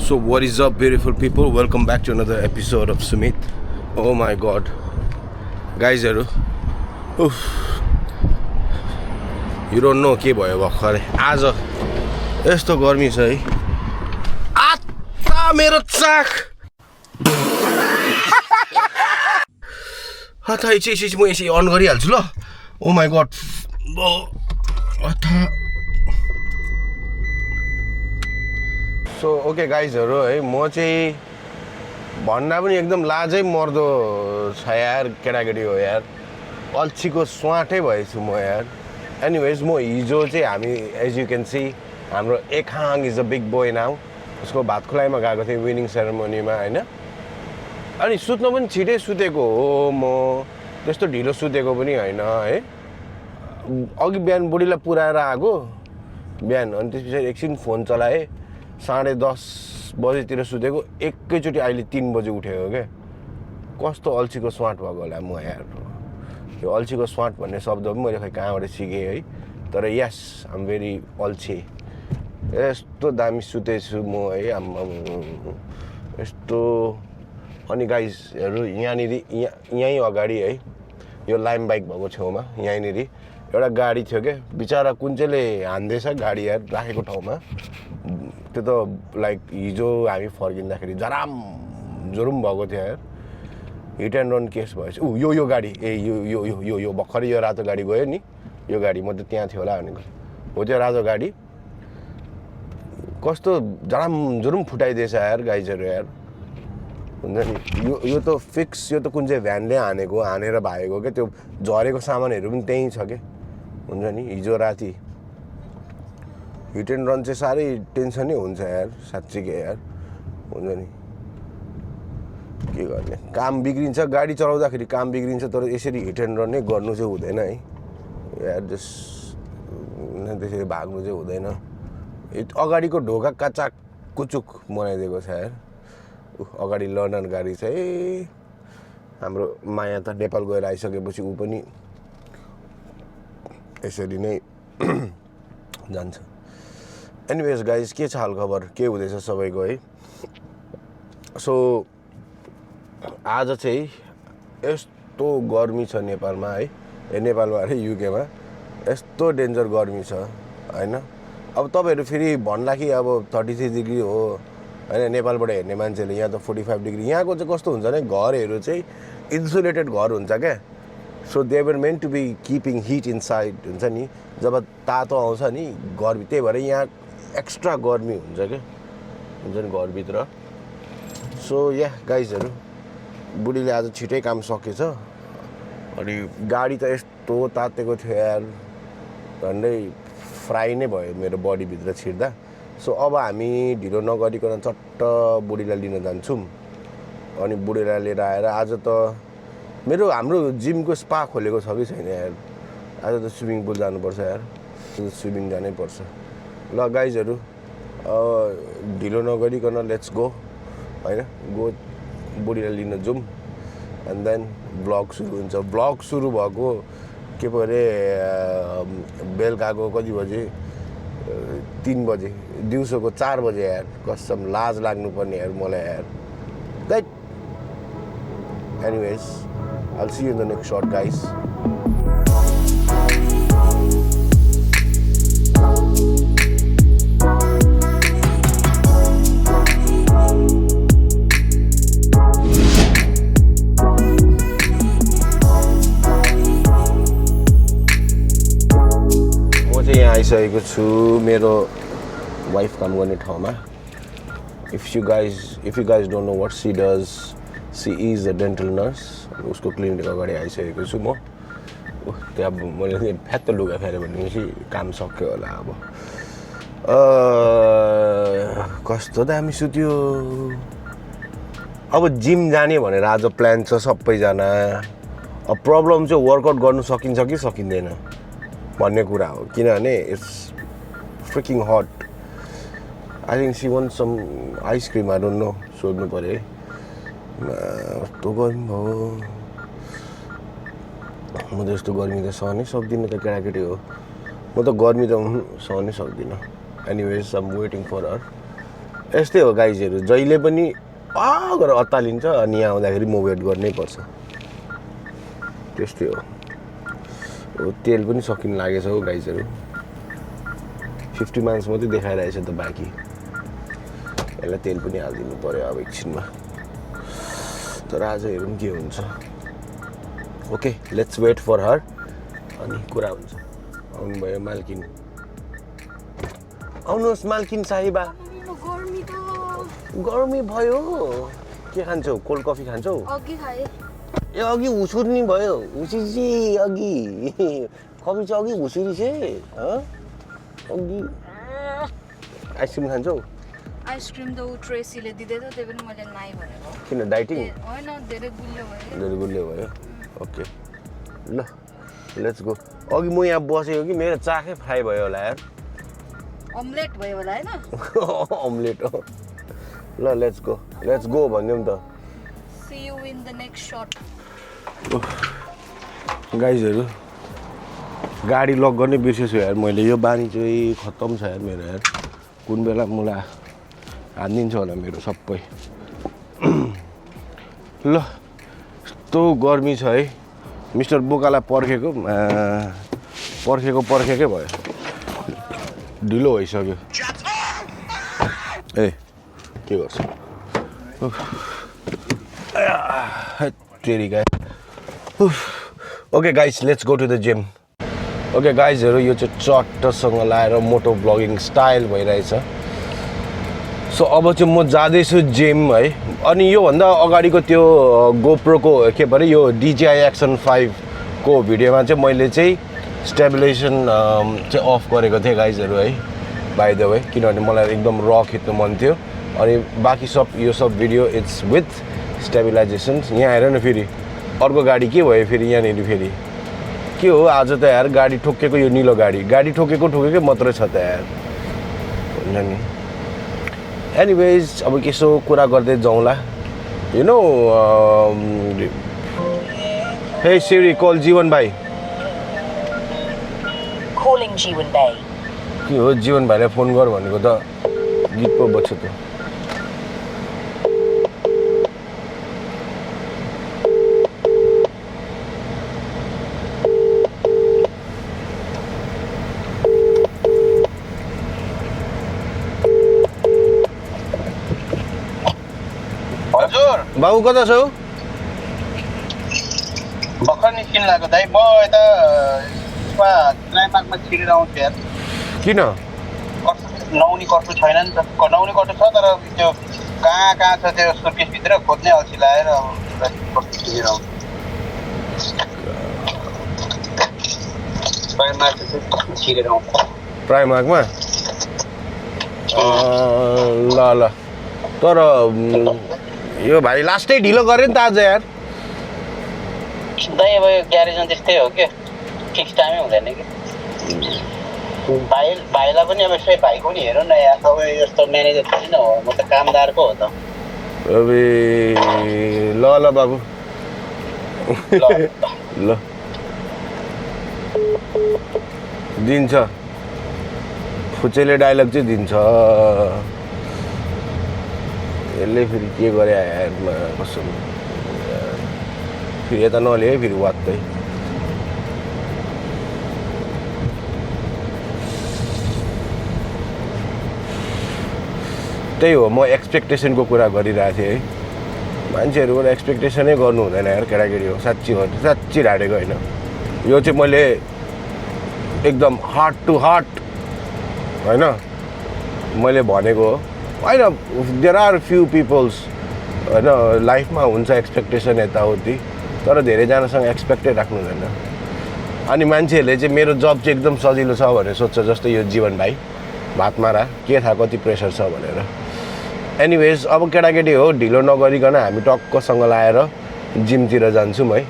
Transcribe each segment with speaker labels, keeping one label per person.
Speaker 1: So what is up, beautiful people? Welcome back to another episode of Sumit. Oh my god, guys, you don't know के भयो भर्खरै आज यस्तो गर्मी छ है आता मेरो चाक आता इछि म यसै अन गरिहाल्छु ल ओ माय गॉड आता सो ओके गाइजहरु है म चाहिँ भन्दा पनि एकदम लाजै मर्दो छ यार केटाकेटी हो यार अल्छीको स्वाटै भएछु म यार एनीवेज म हिजो चाहिँ हामी एज यु क्यान सी हाम्रो Ekhang is a big boy now उसको भात खुलाइमा गएको थिएँ विनिङ सेरेमोनीमा हैन अनि सुत्न पनि छिटै सुतेको हो म त्यस्तो ढिलो सुतेको पनि हैन है अघि बिहान बुढीलाई पुराएर आएको बिहान अनि त्यसपछि एकछिन फोन चलाएँ 10:30 बजेतिर सुतेको एकैचोटि अहिले 3 बजे उठेको के कस्तो अल्छीको स्वाट भएको होला म यार यो अल्छीको स्वाट भन्ने शब्द पनि मैले खै कहाँबाट सिकेँ है तर यस आम भेरी अल्छी यस्तो दामी सुतेछु म है यस्तो अनि गाइजहरु यहीँ अगाडि है यो लाइम बाइक भएको छेउमा यहीँनेरि एउटा गाडी थियो के बिचारा कुन चाहिँले हान्दैछ गाडी यार राखेको ठाउँमा त्यो त लाइक हिजो हामी फर्किँदाखेरि जराम जुरुम भएको थियो यार हिट एन्ड रन केस भएछ यो गाडी ए यो भर्खरै यो रातो गाडी गयो नि यो गाडी म त त्यहाँ थियो होला भनेको हो त्यो रातो गाडी कस्तो जराम जुरुम फुटाइदिएछ यार गाइजहरु यार हुन्छ नि यो त फिक्स यो त कुन चाहिँ भ्यानले हानेर भागेको के त्यो झरेको सामानहरू पनि त्यहीँ छ के हुन्छ नि हिजो राति हिट एन्ड रन चाहिँ साह्रै टेन्सनै हुन्छ यार साँच्चीकै यार हुन्छ नि के गर्ने काम बिग्रिन्छ गाडी चलाउँदाखेरि काम बिग्रिन्छ तर यसरी हिट एन्ड रन नै गर्नु चाहिँ हुँदैन है यार त्यसरी भाग्नु चाहिँ हुँदैन अगाडिको ढोका काचाक कुचुक बनाइदिएको छ यार अगाडि लर्नर गाडी चाहिँ हाम्रो माया त नेपाल गएर आइसकेपछि ऊ पनि यसरी नै जान्छ एनीवेज गाइज के छ हालखबर के हुँदैछ सबैको है सो आज चाहिँ यस्तो गर्मी छ नेपालमा है नेपालमा अरे युकेमा यस्तो डेन्जर गर्मी छ हैन अब तपाईहरु फेरि भन्ला कि अब 33 डिग्री हो हैन नेपालबाट हेर्ने मान्छेले यहाँ त 45 डिग्री यहाँको चाहिँ कस्तो हुन्छ भने घरहरू चाहिँ इन्सुलेटेड घर हुन्छ क्या so they were meant to be keeping heat inside हुन्छ नि जब तातो आउँछ नि गर्मी त्यही भएर यहाँ एक्स्ट्रा गर्मी हुन्छ क्या हुन्छ नि घरभित्र सो या गाइजहरु बुढीले आज छिटै काम सकेछ अनि गाडी त यस्तो तातेको थियो यार झन्डै फ्राई नै भयो मेरो बडीभित्र छिर्दा सो अब हामी ढिलो नगरिकन चट्ट बुढीलाई लिन जान्छौँ अनि बुढीलाई लिएर आएर आज त हाम्रो जिमको स्पा खोलेको छ कि छैन यार आज त स्विमिङ पुल जानुपर्छ यार स्विमिङ जानै पर्छ ल गाइजहरु ढिलो नगरिकन लेट्स गो हैन गो बुढीलाई लिन जाउँ एन्ड देन ब्लग सुरु हुन्छ ब्लग सुरु भएको के पो अरे बेलुकाको कति बजे 3 बजे दिउँसोको 4 बजे यार कसम लाज लाग्नुपर्ने यार मलाई यार that anyways I'll see you in the next shot guys यहाँ आइसकेको छु मेरो वाइफ काम गर्ने ठाउँमा if you guys don't know what she does she is a dental nurse उसको क्लिनिक अगाडि आइसकेको छु म त्यहाँ मैले फ्यात्त लुगा फेरे भनेपछि काम सक्यो होला अब कस्तो दामी सुत्यो अब जिम जाने भनेर आज प्लान छ सबैजना अब प्रब्लम चाहिँ वर्कआउट गर्नु सकिन्छ कि सकिँदैन भन्ने कुरा हो किनभने it's freaking hot I think she want some ice cream I don't know सोध्नु पर्यो है कस्तो गर्मी भयो म त यस्तो गर्मी त सहनै सक्दिनँ त केटाकेटी हो म त गर्मी त सहनै सक्दिनँ anyways I am waiting for her यस्तै हो गाइजहरु जहिले पनि गरेर अत्तालिन्छ अनि यहाँ आउँदाखेरि म वेट गर्नै पर्छ त्यस्तै हो तेल पनि सकिन लागेछ हो गाइजहरु 50 माइल्स मात्रै देखाइरहेछ त बाँकी यसलाई तेल पनि हाल्दिनु पर्यो अब एकछिनमा तर आज हेरौँ के हुन्छ ओके लेट्स वेट फर हर अनि कुरा हुन्छ आउनु भयो मालकिन आउनुहोस् मालकिन साहिबा गर्मी भयो के खान्छौ कोल्ड कफी खान्छौ
Speaker 2: अघि खाए
Speaker 1: ए अघि उछुर्नी भयो उछिसी अघि कफी चाहिँ अघि उछुरी छे अघि आइसक्रिम खान्छौ
Speaker 2: आइसक्रिम त उ ट्रेसीले दिदै थियो त्यही पनि मैले नाइ भनेको
Speaker 1: किन डाइटिङ
Speaker 2: हैन धेरै गुलियो
Speaker 1: भयो ओके ल लेट्स गो अघि म यहाँ बसेको कि मेरो चाखै फ्राई भयो होला यार
Speaker 2: अमलेट भयो होला हैन
Speaker 1: अमलेट हो ल लेट्स गो भन्दियौँ त
Speaker 2: see you in the next shot
Speaker 1: गाइजहरु गाडी लक गर्ने बिर्सेछु यार मैले यो बानी चाहिँ खत्तम छ यार मेरो यार कुन बेला मलाई हानिदिन्छ होला मेरो सबै ल यस्तो गर्मी छ है मिस्टर बोकालाई पर्खेको भयो ढिलो भइसक्यो ए के गर्छ okay guys let's go to the gym okay गाइजहरु यो चाहिँ चट्टसँग लाएर मोटो ब्लगिङ स्टाइल भइरहेछ सो अब चाहिँ म जाँदैछु जिम है अनि योभन्दा अगाडिको त्यो गोप्रोको के भरे यो DJI Action 5 को भिडियोमा चाहिँ मैले चाहिँ स्टेबिलाइजेसन चाहिँ अफ गरेको थिएँ गाइजहरु है बाइ द वे किनभने मलाई एकदम र खिच्नु मन थियो अनि बाँकी यो सब भिडियो इट्स विथ स्टेबिलाइजेसन यहाँ हेर न फेरि अर्को गाडी के भयो फेरि यहाँनिर फेरि के हो आज त यार गाडी ठोकेको यो निलो गाडी ठोकेकै मात्रै छ त यार हुन्छ नि एनीवेज अब केसो कुरा गर्दै जाउँला यु नो हे सिरी कल जीवन भाइ
Speaker 3: Calling Jiwan Bay.
Speaker 1: के हो जीवन भाइलाई फोन गर भनेको त गीत पो बज्छ त
Speaker 4: हजुर
Speaker 1: बाबु कता छौ
Speaker 4: भर्खर निस्किन लाग्यो दाइ म यता ट्राइमार्कमा छिरेर आउँछु यार
Speaker 1: किन
Speaker 4: नौनी कट्टु छैन नि त नौनी कट्टु छ तर त्यो कहाँ छ त्यो सुर्केसभित्र खोज्ने अल्छी लाएर अब छिरेर आउँछु ट्राइमार्क चाहिँ छिरेर आउँछु
Speaker 1: प्राइमार्कमा ल तर यो भाइ लास्टै ढिलो गरे नि त आज यार
Speaker 4: दाइ अब यो ग्यारेजमा त्यस्तै हो क्या फिक्स टाइमै हुँदैन कि भाइलाई पनि अब यसै भाइको नि हेरौँ न यार तपाईँ जस्तो म्यानेजर पनि न हो म त कामदार पो हो त
Speaker 1: ल बाबु ल दिन्छ फुचेले डाइलग चाहिँ दिन्छ यसले फेरि के गरे यारमा कसम फेरि यता नलिए फेरि वात्तै त्यही हो म एक्सपेक्टेसनको कुरा गरिरहेको थिएँ है मान्छेहरूबाट एक्सपेक्टेसनै गर्नु हुँदैन यार केटाकेटी हो साँच्ची ढाडेको होइन यो चाहिँ मैले एकदम हार्ट टु हार्ट होइन मैले भनेको हो होइन देयर आर फ्यु पिपल्स होइन लाइफमा हुन्छ एक्सपेक्टेसन यताउति तर धेरैजनासँग एक्सपेक्टै राख्नु हुँदैन अनि मान्छेहरूले चाहिँ मेरो जब चाहिँ एकदम सजिलो छ भनेर सोध्छ जस्तै यो जीवन भाइ भात मारा के थाहा कति प्रेसर छ भनेर एनिवेज अब केटाकेटी हो ढिलो नगरिकन हामी टक्कसँग लाएर जिमतिर जान्छौँ है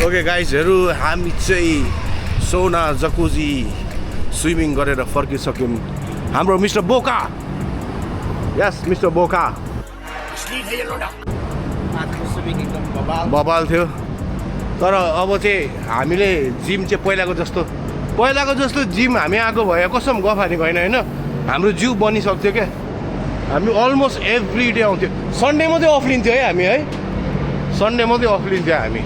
Speaker 1: ओके गाइजहरू हामी चाहिँ सोना जकुजी स्विमिङ गरेर फर्किसक्यौँ हाम्रो मिस्टर बोका यस मिस्टर बोका बबाल थियो तर अब चाहिँ हामीले जिम चाहिँ पहिलाको जस्तो जिम हामी आएको भए कसम गफानी भएन होइन हाम्रो जिउ बनिसक्थ्यो क्या हामी अलमोस्ट एभ्री डे आउँथ्यो सन्डे मात्रै अफ लिन्थ्यो है हामी है सन्डे मात्रै अफ लिन्थ्यो हामी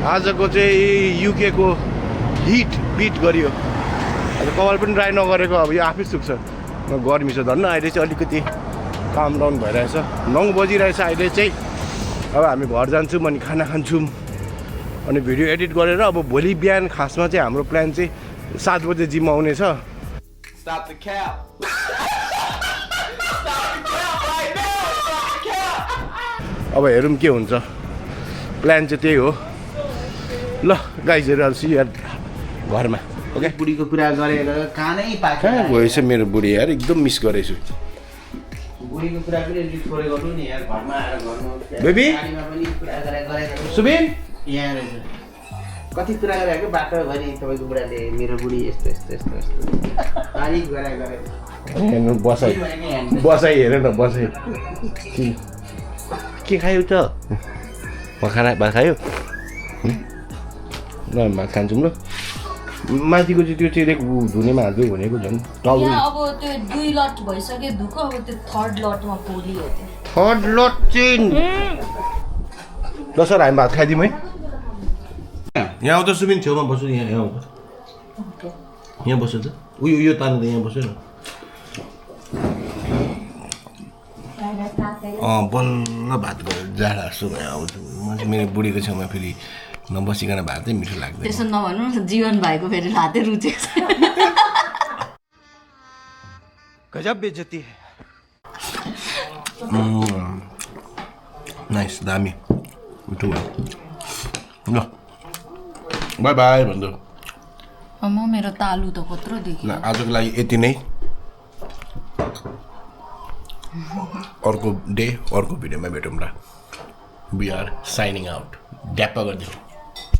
Speaker 1: आजको चाहिँ युकेको हिट बिट गरियो कपाल पनि ड्राई नगरेको अब यो आफै सुक्छ गर्मी छ धन्न अहिले चाहिँ अलिकति काम डाउन भइरहेछ 9 बजिरहेछ अहिले चाहिँ अब हामी घर जान्छौँ अनि खाना खान्छौँ अनि भिडियो एडिट गरेर अब भोलि बिहान खासमा चाहिँ हाम्रो प्लान चाहिँ 7 बजे जिम आउने छ अब हेरौँ के हुन्छ प्लान चाहिँ त्यही हो ल गाइजहरू अब सियर घरमा ओके
Speaker 3: बुढीको कुरा गरेर कानै पाक्यो
Speaker 1: कहाँ गएछ मेरो बुढी यार एकदम मिस गरेछु
Speaker 3: बुढीको कुरा पनि रिपोर्ट गर्नु नि यार घरमा आएर गर्नु
Speaker 1: बेबी
Speaker 3: गाडीमा पनि कुरा गरेर
Speaker 1: सुबिन
Speaker 3: यहाँ रहेछ कति कुरा गरेको बाटोभरि तपाईँको बुढाले मेरो बुढी यस्तो तारिफ गरे
Speaker 1: बसाइ हेर न बसाइ के खायो त भात खायो ल भात खान्छौँ ल माथिको चाहिँ त्यो चाहिँ धुनेमा हाल्दै भनेको झन्
Speaker 2: अब त्यो 2 लट भइसक्यो धुको अब त्यो थर्ड लटमा पोलियो त्यो
Speaker 1: थर्ड लट चाहिँ ल सर हामी भात खाइदिउँ है यहाँ आउँदा सुबिन छेउमा बस्छु यहाँ आउँदा यहाँ बस्छ त उयो यो तान्नु त यहाँ बस्यो न बल्ल भात गरेर जाडा जस्तो भयो आउँछु म चाहिँ मेरो बुढीको छेउमा फेरि नबसिकन भातै मिठो लाग्दैन
Speaker 2: त्यसो नभन्नु न जीवन भाइको फेरि हातै रुचेको छ
Speaker 1: गजब बेइज्जती है नाइस दामी मिठो भयो ल बाई बाई भन्नु
Speaker 2: म मेरो तालु त कत्रो देखि
Speaker 1: ल आजको लागि यति नै अर्को डे अर्को भिडियोमा भेटौँ ल वी आर साइनिङ आउट ड्याप्पा गरिदिउँ